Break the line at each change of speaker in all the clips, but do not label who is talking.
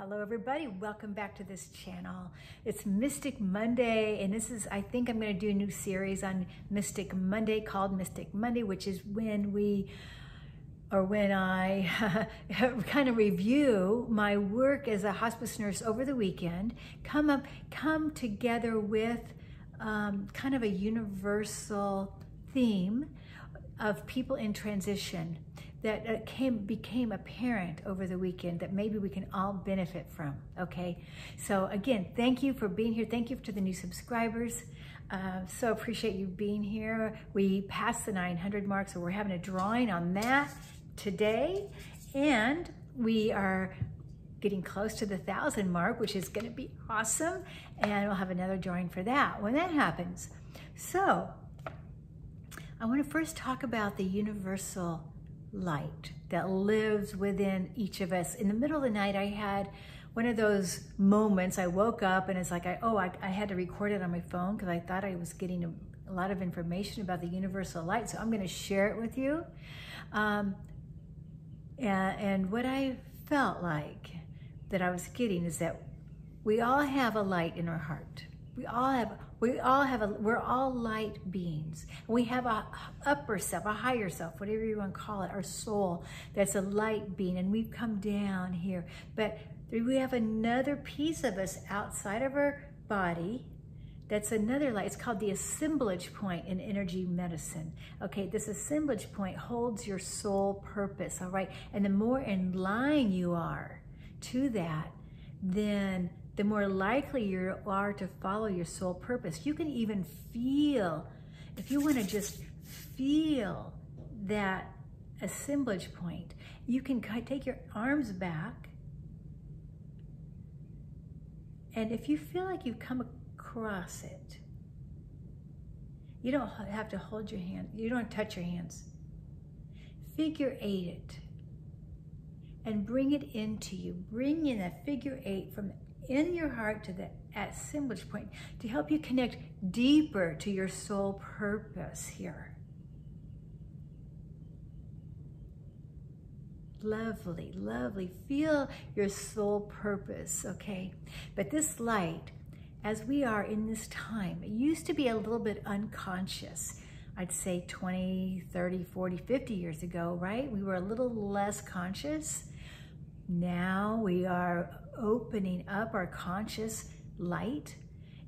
Hello everybody, welcome back to this channel. It's Mystic Monday, and this is, I think I'm going to do a new series on Mystic Monday called Mystic Monday, which is when I kind of review my work as a hospice nurse over the weekend, come together with kind of a universal theme of people in transition that became apparent over the weekend that maybe we can all benefit from, okay? So again, thank you for being here. Thank you to the new subscribers. So appreciate you being here. We passed the 900 mark, so we're having a drawing on that today. And we are getting close to the 1,000 mark, which is gonna be awesome. And we'll have another drawing for that when that happens. So I wanna first talk about the universal light that lives within each of us. In the middle of the night, I had one of those moments. I woke up and it's like, I had to record it on my phone because I thought I was getting a lot of information about the universal light. So I'm going to share it with you. And what I felt like that I was getting is that we all have a light in our heart. We're all light beings. We have a upper self, a higher self, whatever you want to call it, our soul, that's a light being, and we've come down here. But we have another piece of us outside of our body that's another light. It's called the assemblage point in energy medicine. Okay, this assemblage point holds your soul purpose, all right? And the more in line you are to that, then the more likely you are to follow your soul purpose. You can even feel, if you want to just feel that assemblage point, you can take your arms back, and if you feel like you've come across it, you don't have to hold your hand, you don't touch your hands. Figure 8 it and bring it into you. Bring in a figure 8 from in your heart to the assemblage point to help you connect deeper to your soul purpose here. Lovely, lovely. Feel your soul purpose, okay? But this light, as we are in this time, it used to be a little bit unconscious. I'd say 20, 30, 40, 50 years ago, right? We were a little less conscious. Now we are opening up our conscious light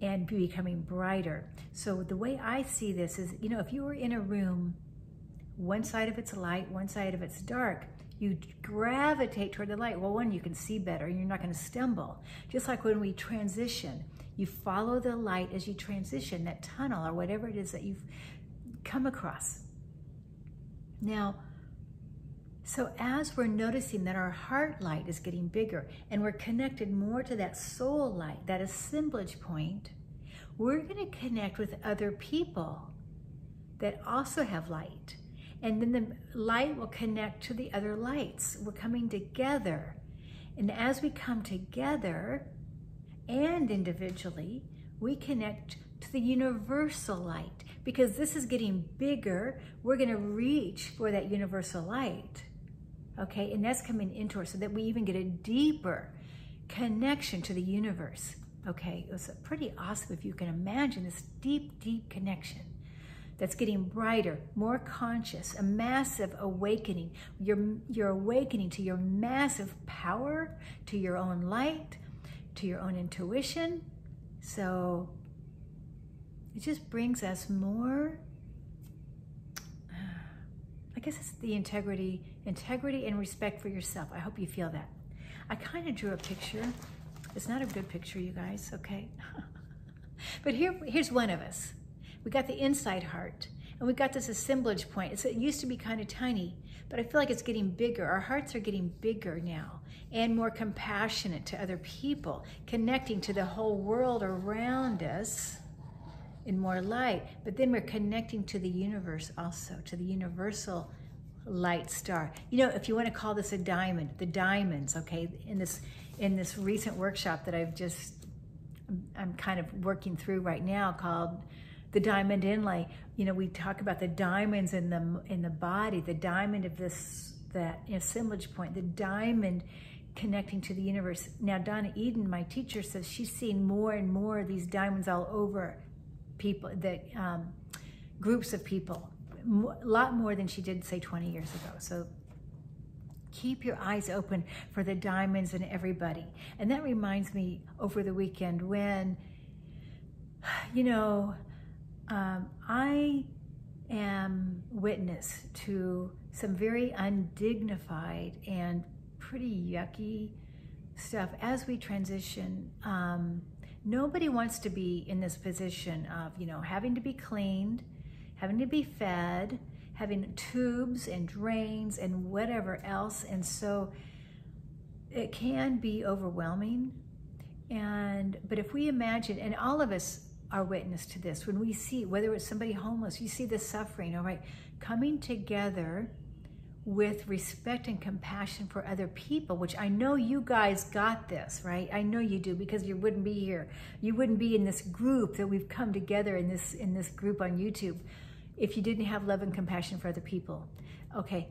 and becoming brighter. So the way I see this is, you know, if you were in a room, one side of it's light, one side of it's dark, you gravitate toward the light. Well, one, you can see better and you're not going to stumble. Just like when we transition, you follow the light as you transition, that tunnel or whatever it is that you've come across. Now, so as we're noticing that our heart light is getting bigger and we're connected more to that soul light, that assemblage point, we're going to connect with other people that also have light. And then the light will connect to the other lights. We're coming together. And as we come together and individually, we connect to the universal light. Because this is getting bigger, we're going to reach for that universal light. Okay, and that's coming into us so that we even get a deeper connection to the universe. Okay, it was pretty awesome if you can imagine this deep, deep connection that's getting brighter, more conscious, a massive awakening. You're awakening to your massive power, to your own light, to your own intuition. So it just brings us more, I guess it's the integrity and respect for yourself. I hope you feel that. I kind of drew a picture. It's not a good picture, you guys, okay? But here's one of us. We got the inside heart, and we got this assemblage point. It used to be kind of tiny, but I feel like it's getting bigger. Our hearts are getting bigger now and more compassionate to other people, connecting to the whole world around us in more light. But then we're connecting to the universe also, to the universal light star. You know, if you want to call this a diamond, the diamonds, okay, in this recent workshop that I'm kind of working through right now called the diamond inlay. You know, we talk about the diamonds in the body, the diamond of that assemblage point. The diamond connecting to the universe. Now, Donna Eden, my teacher, says she's seen more and more of these diamonds all over people, that groups of people, a lot more than she did, say, 20 years ago. So keep your eyes open for the diamonds in everybody. And that reminds me, over the weekend, when, you know, I am witness to some very undignified and pretty yucky stuff as we transition. Nobody wants to be in this position of, you know, having to be cleaned, having to be fed, having tubes and drains and whatever else. And so it can be overwhelming. But if we imagine, and all of us are witness to this, when we see, whether it's somebody homeless, you see the suffering, all right, coming together with respect and compassion for other people, which I know you guys got this, right? I know you do, because you wouldn't be here. You wouldn't be in this group that we've come together in this group on YouTube if you didn't have love and compassion for other people. Okay,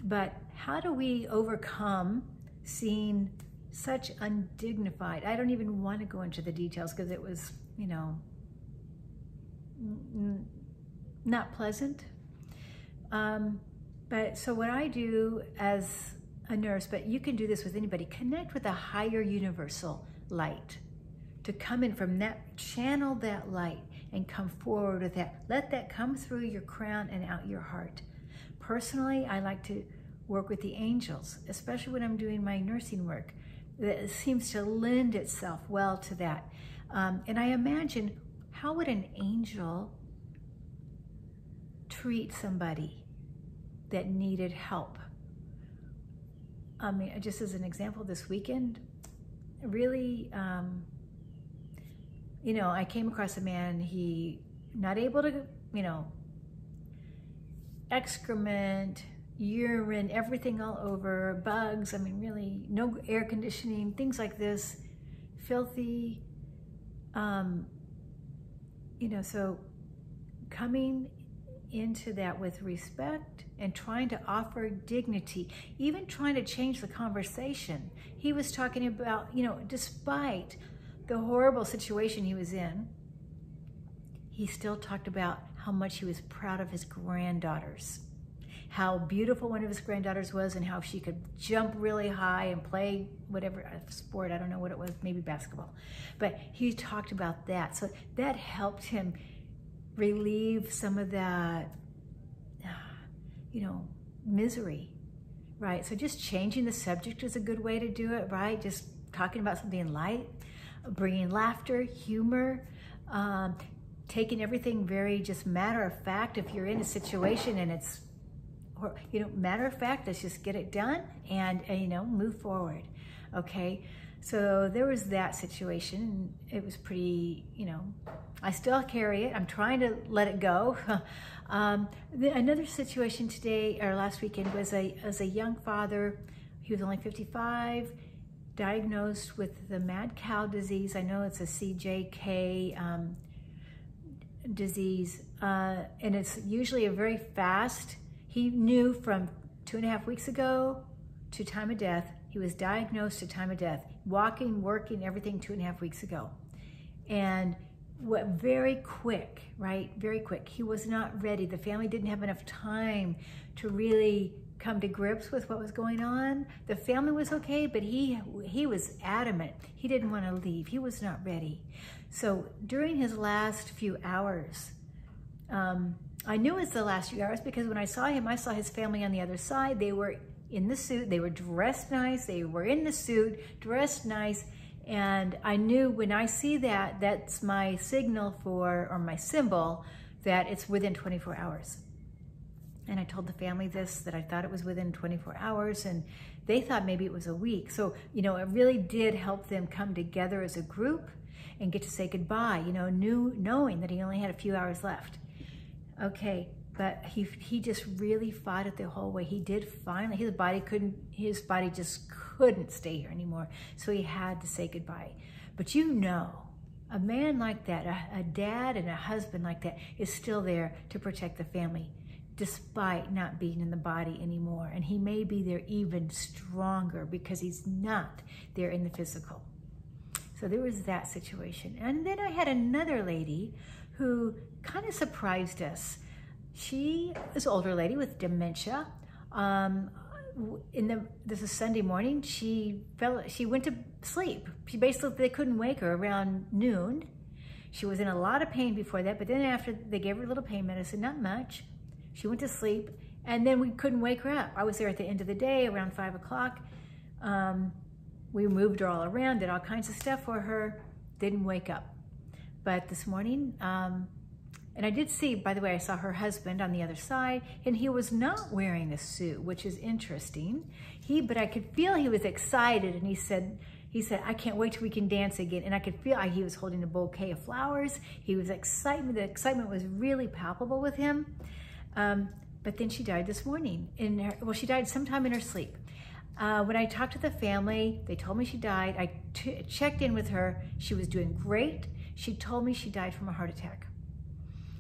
but how do we overcome seeing such undignified, I don't even want to go into the details because it was, you know, not pleasant. But so what I do as a nurse, but you can do this with anybody, connect with a higher universal light to come in from that, channel that light and come forward with that. Let that come through your crown and out your heart. Personally, I like to work with the angels, especially when I'm doing my nursing work. That seems to lend itself well to that. And I imagine, how would an angel treat somebody that needed help? I mean, just as an example, this weekend, really, you know, I came across a man, he not able to, you know, excrement, urine, everything all over, bugs, I mean, really, no air conditioning, things like this, filthy, you know, so coming into that with respect and trying to offer dignity, even trying to change the conversation. He was talking about, you know, despite the horrible situation he was in, he still talked about how much he was proud of his granddaughters, how beautiful one of his granddaughters was, and how she could jump really high and play whatever sport, I don't know what it was, maybe basketball. But he talked about that. So that helped him relieve some of that, you know, misery, right? So just changing the subject is a good way to do it, right? Just talking about something light, bringing laughter, humor, taking everything very just matter of fact. If you're in a situation and it's, you know, matter of fact, let's just get it done and you know, move forward, okay? So there was that situation, and it was pretty, you know, I still carry it. I'm trying to let it go. Another situation today, or last weekend, was as a young father. He was only 55, diagnosed with the mad cow disease. I know it's a CJK disease, and it's usually a very fast. He knew from 2.5 weeks ago to time of death. He was diagnosed to time of death, walking, working, everything 2.5 weeks ago. And what, very quick, right? Very quick. He was not ready. The family didn't have enough time to really come to grips with what was going on. The family was okay, but he was adamant. He didn't want to leave. He was not ready. So during his last few hours, I knew it was the last few hours because when I saw him, I saw his family on the other side. They were in the suit. They were dressed nice. They were in the suit, dressed nice. And I knew when I see that, that's my signal for, or my symbol, that it's within 24 hours. And I told the family this, that I thought it was within 24 hours, and they thought maybe it was a week. So, you know, it really did help them come together as a group and get to say goodbye, you know, knowing that he only had a few hours left. Okay, but he just really fought it the whole way. He did finally, his body just couldn't stay here anymore. So he had to say goodbye. But you know, a man like that, a dad and a husband like that is still there to protect the family. despite not being in the body anymore. And he may be there even stronger because he's not there in the physical. So there was that situation. And then I had another lady who kind of surprised us. She is an older lady with dementia. This is Sunday morning, she went to sleep. They couldn't wake her around noon. She was in a lot of pain before that, but then after they gave her a little pain medicine, not much, she went to sleep, and then we couldn't wake her up. I was there at the end of the day, around 5 o'clock. We moved her all around, did all kinds of stuff for her, didn't wake up. But this morning, and I did see, by the way, I saw her husband on the other side, and he was not wearing a suit, which is interesting. But I could feel he was excited, and he said, I can't wait till we can dance again. And I could feel he was holding a bouquet of flowers. He was excited. The excitement was really palpable with him. But then she died this morning. She died sometime in her sleep. When I talked to the family, they told me she died. I checked in with her. She was doing great. She told me she died from a heart attack.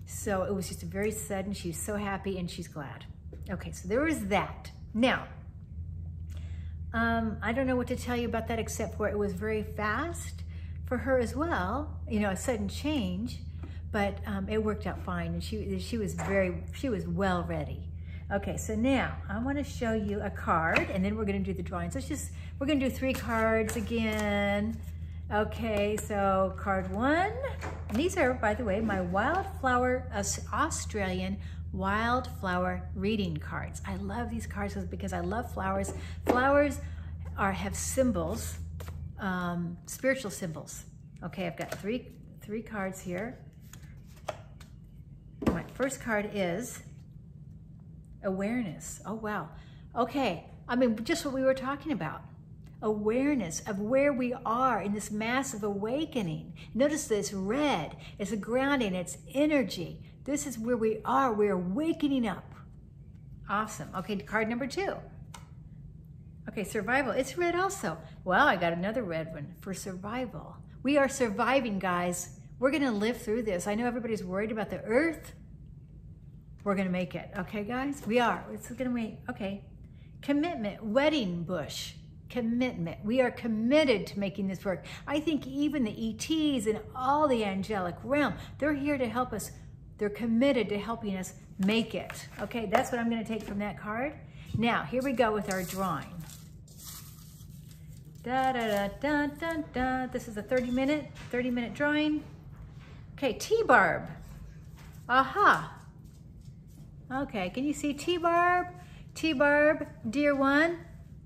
So it was just very sudden. She's so happy and she's glad. Okay, so there was that. Now, I don't know what to tell you about that except for it was very fast for her as well, a sudden change, but it worked out fine, and she was well ready. Okay, so now I want to show you a card, and then we're going to do the drawings. We're going to do 3 cards again. Okay, so card 1, and these are, by the way, my Australian wildflower reading cards. I love these cards because I love flowers. Flowers have symbols, spiritual symbols. Okay, I've got three cards here. My first card is awareness. Oh, wow. Okay, just what we were talking about. Awareness of where we are in this massive awakening. Notice this red. It's a grounding, it's energy. This is where we are. We're awakening up. Awesome. Okay, card number 2. Okay, survival. It's red also. Well, I got another red one for survival. We are surviving, guys. We're going to live through this. I know everybody's worried about the earth. We're going to make it. Okay, guys? We are. It's going to make. Okay. Commitment. Wedding bush. Commitment. We are committed to making this work. I think even the ETs and all the angelic realm, they're here to help us. They're committed to helping us make it. Okay, that's what I'm going to take from that card. Now, here we go with our drawing. Da da da da da da. This is a 30-minute drawing. Okay, T-barb. Aha. Okay, can you see T-barb? T-barb, dear one.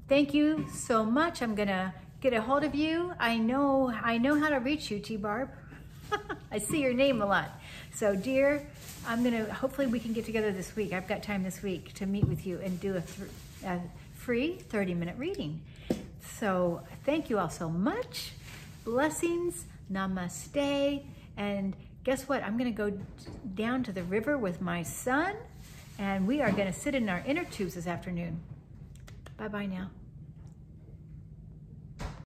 Thank you so much. I'm gonna get a hold of you. I know how to reach you, T-barb. I see your name a lot. So dear, hopefully we can get together this week. I've got time this week to meet with you and do a free 30-minute reading. So thank you all so much. Blessings, namaste. And guess what? I'm gonna go down to the river with my son, and we are gonna sit in our inner tubes this afternoon. Bye-bye now.